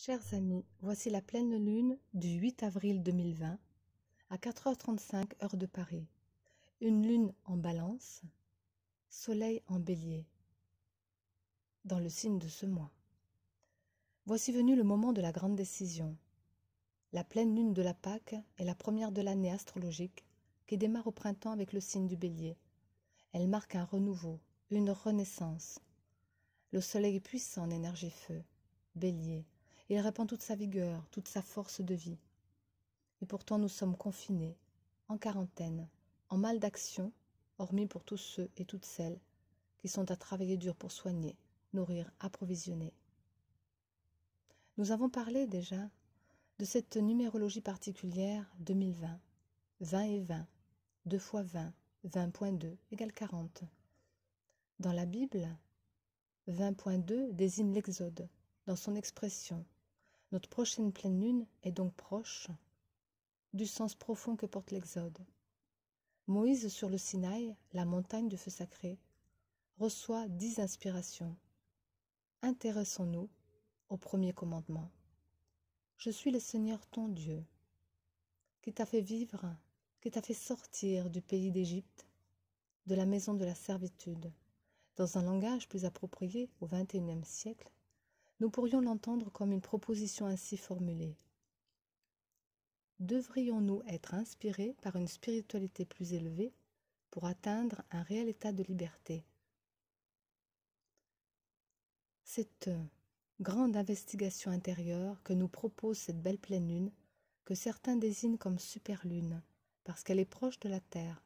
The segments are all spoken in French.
Chers amis, voici la pleine lune du 8 avril 2020 à 4h35 heure de Paris. Une lune en Balance, soleil en Bélier, dans le signe de ce mois. Voici venu le moment de la grande décision. La pleine lune de la Pâque est la première de l'année astrologique qui démarre au printemps avec le signe du Bélier. Elle marque un renouveau, une renaissance. Le soleil est puissant en énergie feu, Bélier. Il répand toute sa vigueur, toute sa force de vie. Et pourtant nous sommes confinés, en quarantaine, en mal d'action, hormis pour tous ceux et toutes celles qui sont à travailler dur pour soigner, nourrir, approvisionner. Nous avons parlé déjà de cette numérologie particulière 2020, 20 et 20, 2 fois 20, 20.2 égale 40. Dans la Bible, 20.2 désigne l'Exode, dans son expression. Notre prochaine pleine lune est donc proche du sens profond que porte l'Exode. Moïse sur le Sinaï, la montagne du feu sacré, reçoit 10 inspirations. Intéressons-nous au premier commandement. Je suis le Seigneur ton Dieu, qui t'a fait vivre, qui t'a fait sortir du pays d'Égypte, de la maison de la servitude. Dans un langage plus approprié au XXIe siècle, nous pourrions l'entendre comme une proposition ainsi formulée. Devrions-nous être inspirés par une spiritualité plus élevée pour atteindre un réel état de liberté? Cette grande investigation intérieure que nous propose cette belle pleine lune, que certains désignent comme superlune, parce qu'elle est proche de la Terre.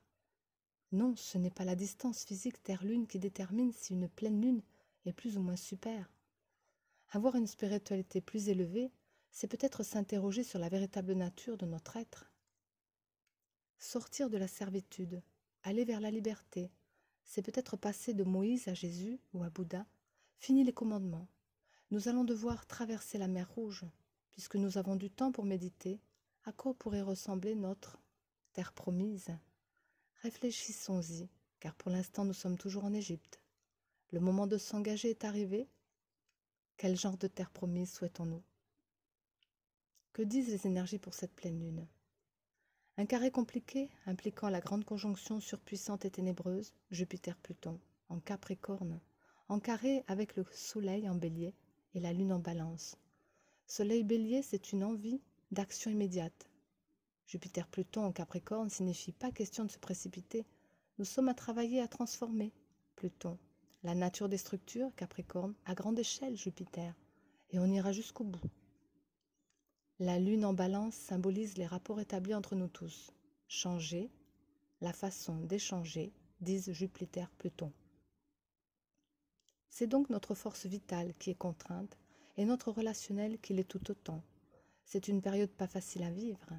Non, ce n'est pas la distance physique Terre-Lune qui détermine si une pleine lune est plus ou moins super. Avoir une spiritualité plus élevée, c'est peut-être s'interroger sur la véritable nature de notre être. Sortir de la servitude, aller vers la liberté, c'est peut-être passer de Moïse à Jésus ou à Bouddha. Fini les commandements. Nous allons devoir traverser la mer Rouge, puisque nous avons du temps pour méditer. À quoi pourrait ressembler notre terre promise? Réfléchissons-y, car pour l'instant nous sommes toujours en Égypte. Le moment de s'engager est arrivé. Quel genre de terre promise souhaitons-nous? Que disent les énergies pour cette pleine lune? Un carré compliqué impliquant la grande conjonction surpuissante et ténébreuse, Jupiter-Pluton, en Capricorne, en carré avec le soleil en Bélier et la lune en Balance. Soleil Bélier, c'est une envie d'action immédiate. Jupiter-Pluton en Capricorne signifie pas question de se précipiter. Nous sommes à travailler, à transformer. Pluton. La nature des structures, Capricorne, à grande échelle, Jupiter, et on ira jusqu'au bout. La lune en Balance symbolise les rapports établis entre nous tous. Changer, la façon d'échanger, disent Jupiter, Pluton. C'est donc notre force vitale qui est contrainte et notre relationnel qui l'est tout autant. C'est une période pas facile à vivre.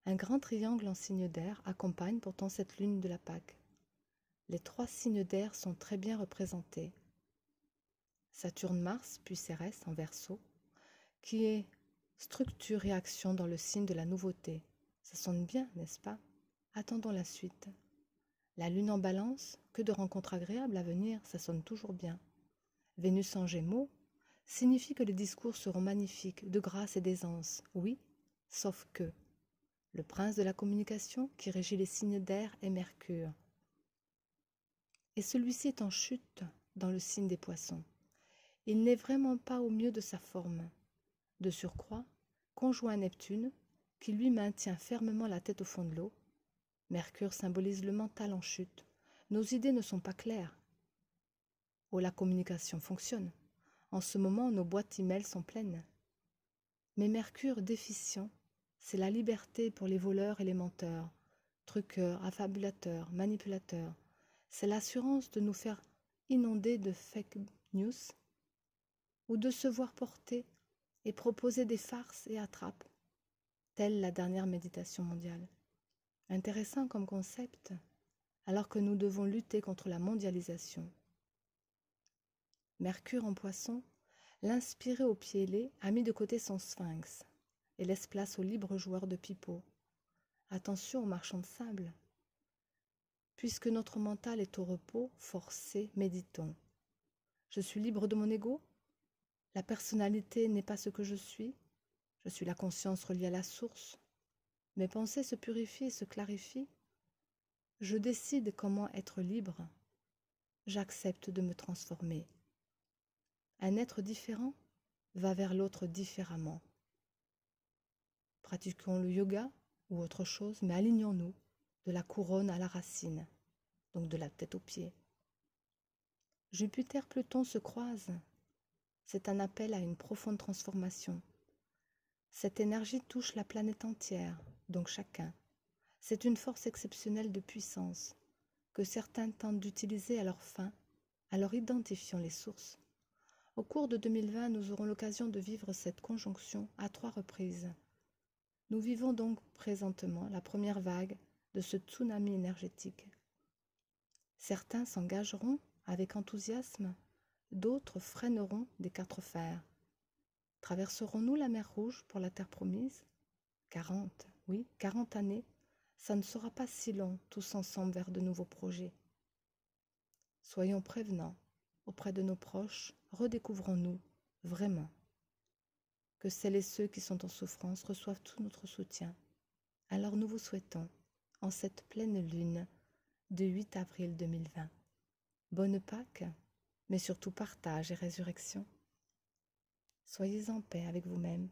Un grand triangle en signe d'air accompagne pourtant cette lune de la Pâque. Les 3 signes d'air sont très bien représentés. Saturne-Mars, puis Cérès en Verseau, qui est structure et action dans le signe de la nouveauté. Ça sonne bien, n'est-ce pas? Attendons la suite. La lune en Balance, que de rencontres agréables à venir, ça sonne toujours bien. Vénus en Gémeaux signifie que les discours seront magnifiques, de grâce et d'aisance, oui, sauf que le prince de la communication qui régit les signes d'air est Mercure. Et celui-ci est en chute dans le signe des Poissons. Il n'est vraiment pas au mieux de sa forme. De surcroît, conjoint à Neptune, qui lui maintient fermement la tête au fond de l'eau. Mercure symbolise le mental en chute. Nos idées ne sont pas claires. Oh, la communication fonctionne. En ce moment, nos boîtes email sont pleines. Mais Mercure déficient, c'est la liberté pour les voleurs et les menteurs, truqueurs, affabulateurs, manipulateurs. C'est l'assurance de nous faire inonder de fake news ou de se voir porter et proposer des farces et attrapes, telle la dernière méditation mondiale. Intéressant comme concept, alors que nous devons lutter contre la mondialisation. Mercure en Poisson, l'inspiré au pied ailé, a mis de côté son sphinx et laisse place aux libres joueurs de pipeau. Attention aux marchands de sable. Puisque notre mental est au repos, forcé, méditons. Je suis libre de mon ego? La personnalité n'est pas ce que je suis la conscience reliée à la source. Mes pensées se purifient et se clarifient. Je décide comment être libre. J'accepte de me transformer. Un être différent va vers l'autre différemment. Pratiquons le yoga ou autre chose, mais alignons-nous de la couronne à la racine, donc de la tête aux pieds. Jupiter-Pluton se croisent. C'est un appel à une profonde transformation. Cette énergie touche la planète entière, donc chacun. C'est une force exceptionnelle de puissance que certains tentent d'utiliser à leur fin, alors identifions les sources. Au cours de 2020, nous aurons l'occasion de vivre cette conjonction à 3 reprises. Nous vivons donc présentement la première vague de ce tsunami énergétique. Certains s'engageront avec enthousiasme, d'autres freineront des 4 fers. Traverserons-nous la mer Rouge pour la terre promise ? 40, oui, 40 années, ça ne sera pas si long, tous ensemble vers de nouveaux projets. Soyons prévenants auprès de nos proches, redécouvrons-nous vraiment. Que celles et ceux qui sont en souffrance reçoivent tout notre soutien. Alors nous vous souhaitons, en cette pleine lune du 8 avril 2020, bonne Pâques, mais surtout partage et résurrection. Soyez en paix avec vous-même